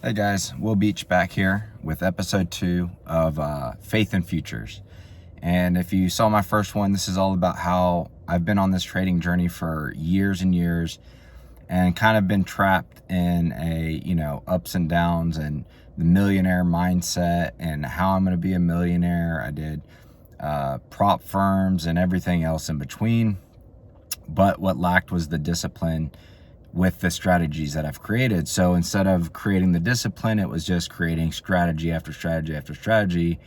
Hey guys, Will Beach back here with episode 2 of Faith and Futures. And if you saw my first one, this is all about how I've been on this trading journey for years and years and kind of been trapped in ups and downs and the millionaire mindset and how I'm going to be a millionaire. I did prop firms and everything else in between. But what lacked was the discipline with the strategies that I've created. So instead of creating the discipline, it was just creating strategy after strategy after strategy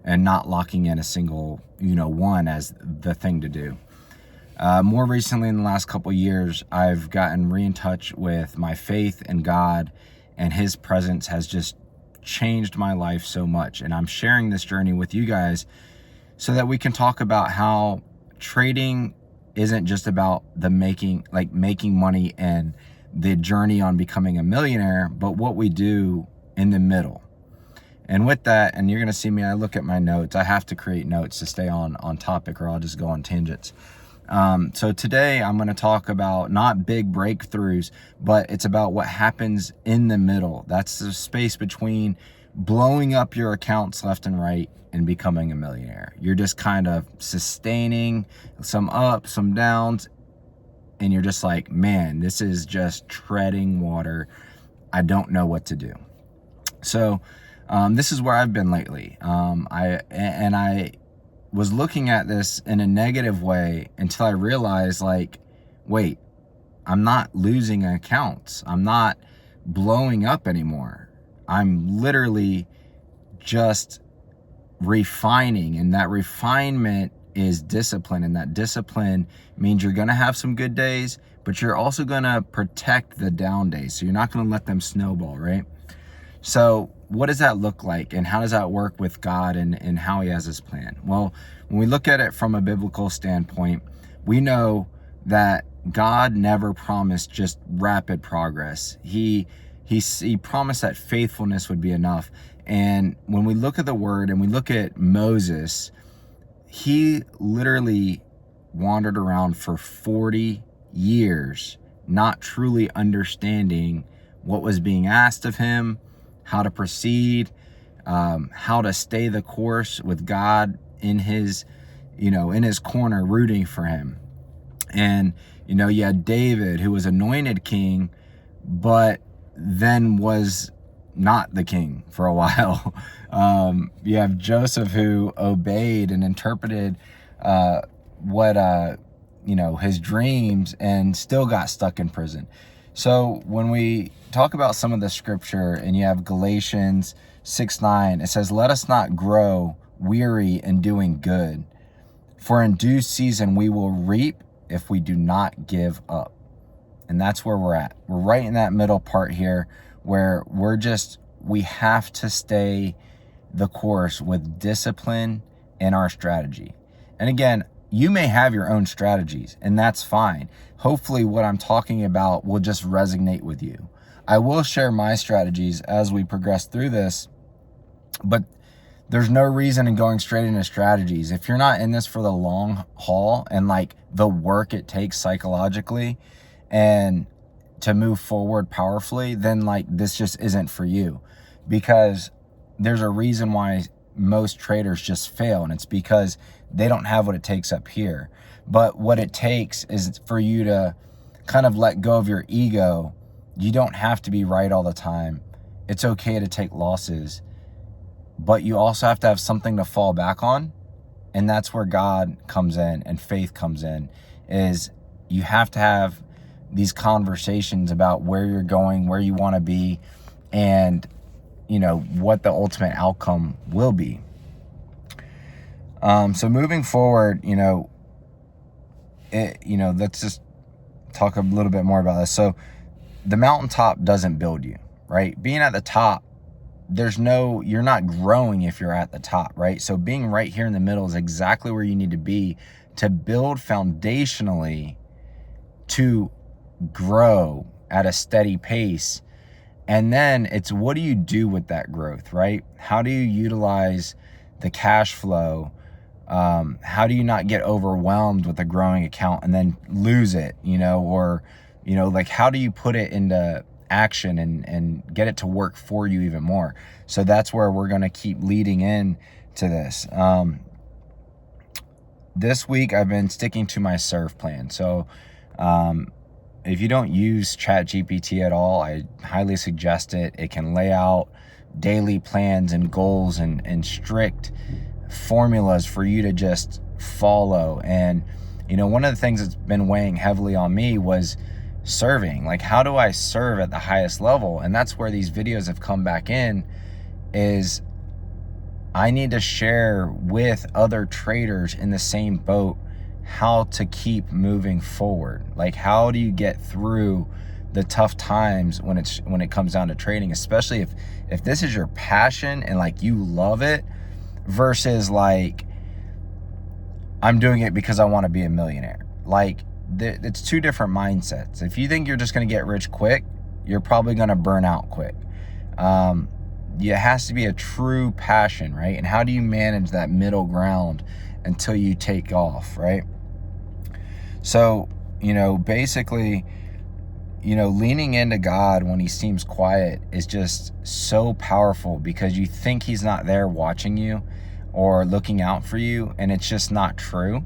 and not locking in a single, one as the thing to do. More recently, in the last couple of years, I've gotten in touch with my faith in God, and His presence has just changed my life so much. And I'm sharing this journey with you guys so that we can talk about how trading isn't just about the making money and the journey on becoming a millionaire, but what we do in the middle. And with that, and you're going to see me, I look at my notes. I have to create notes to stay on topic, or I'll just go on tangents. So today I'm going to talk about not big breakthroughs, but it's about what happens in the middle. That's the space between blowing up your accounts left and right and becoming a millionaire. You're just kind of sustaining some ups, some downs, and you're just like, man, this is just treading water. I don't know what to do. So this is where I've been lately. I was looking at this in a negative way until I realized, wait, I'm not losing accounts. I'm not blowing up anymore. I'm literally just refining, and that refinement is discipline, and that discipline means you're going to have some good days, but you're also going to protect the down days, so you're not going to let them snowball, right? So what does that look like, and how does that work with God and how He has His plan? Well, when we look at it from a biblical standpoint, we know that God never promised just rapid progress. He promised that faithfulness would be enough. And when we look at the word and we look at Moses, he literally wandered around for 40 years, not truly understanding what was being asked of him, how to proceed, how to stay the course with God in his corner, rooting for him. And, you had David, who was anointed king, but then was not the king for a while. You have Joseph, who obeyed and interpreted his dreams, and still got stuck in prison. So when we talk about some of the scripture, and you have Galatians 6:9, it says, "Let us not grow weary in doing good, for in due season we will reap if we do not give up." And that's where we're at. We're right in that middle part here where we have to stay the course with discipline in our strategy. And again, you may have your own strategies, and that's fine. Hopefully what I'm talking about will just resonate with you. I will share my strategies as we progress through this, but there's no reason in going straight into strategies. If you're not in this for the long haul and the work it takes psychologically and to move forward powerfully, then this just isn't for you, because there's a reason why most traders just fail, and it's because they don't have what it takes up here. But what it takes is for you to kind of let go of your ego. You don't have to be right all the time. It's okay to take losses, but you also have to have something to fall back on. And that's where God comes in and faith comes in, is you have to have these conversations about where you're going, where you want to be, and what the ultimate outcome will be. So moving forward, let's just talk a little bit more about this. So the mountaintop doesn't build you, right? Being at the top, you're not growing if you're at the top, right? So being right here in the middle is exactly where you need to be to build foundationally to grow at a steady pace. And then it's, what do you do with that growth, right? How do you utilize the cash flow? How do you not get overwhelmed with a growing account and then lose it, or how do you put it into action and get it to work for you even more. So that's where we're going to keep leading in to this. This week I've been sticking to my serve plan. So if you don't use ChatGPT at all, I highly suggest it. It can lay out daily plans and goals and strict formulas for you to just follow. And one of the things that's been weighing heavily on me was serving. Like, how do I serve at the highest level? And that's where these videos have come back in, is I need to share with other traders in the same boat how to keep moving forward. Like, how do you get through the tough times when it comes down to trading, especially if this is your passion and like you love it, versus like, I'm doing it because I want to be a millionaire. Like, it's two different mindsets. If you think you're just going to get rich quick, you're probably going to burn out quick. It has to be a true passion, right? And how do you manage that middle ground until you take off, right? So, basically, leaning into God when he seems quiet is just so powerful, because you think he's not there watching you or looking out for you, and it's just not true.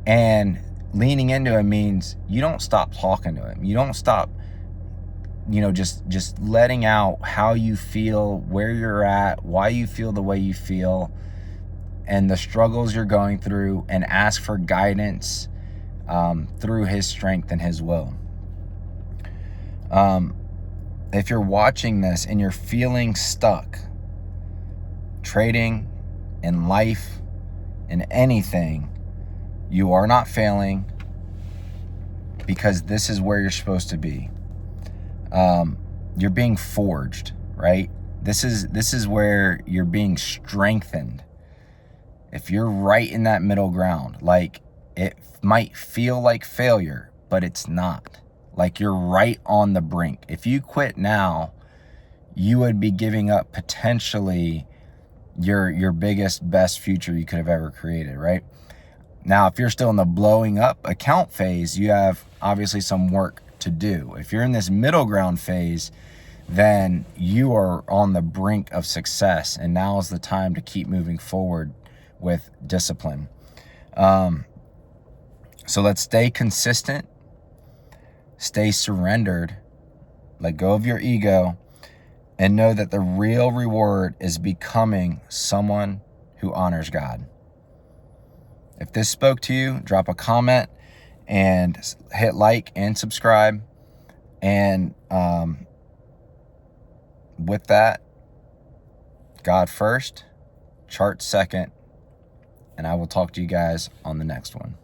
And leaning into him means you don't stop talking to him. You don't stop, just letting out how you feel, where you're at, why you feel the way you feel, and the struggles you're going through, and ask for guidance through his strength and his will. If you're watching this and you're feeling stuck, trading, in life, in anything, you are not failing, because this is where you're supposed to be. You're being forged, right? This is where you're being strengthened. If you're right in that middle ground, like, it might feel like failure, but it's not. Like, you're right on the brink. If you quit now, you would be giving up potentially your biggest, best future you could have ever created, right? Now, if you're still in the blowing up account phase, you have obviously some work to do. If you're in this middle ground phase, then you are on the brink of success, and now is the time to keep moving forward with discipline. So let's stay consistent, stay surrendered, let go of your ego, and know that the real reward is becoming someone who honors God. If this spoke to you, drop a comment and hit like and subscribe. And with that, God first, chart second, and I will talk to you guys on the next one.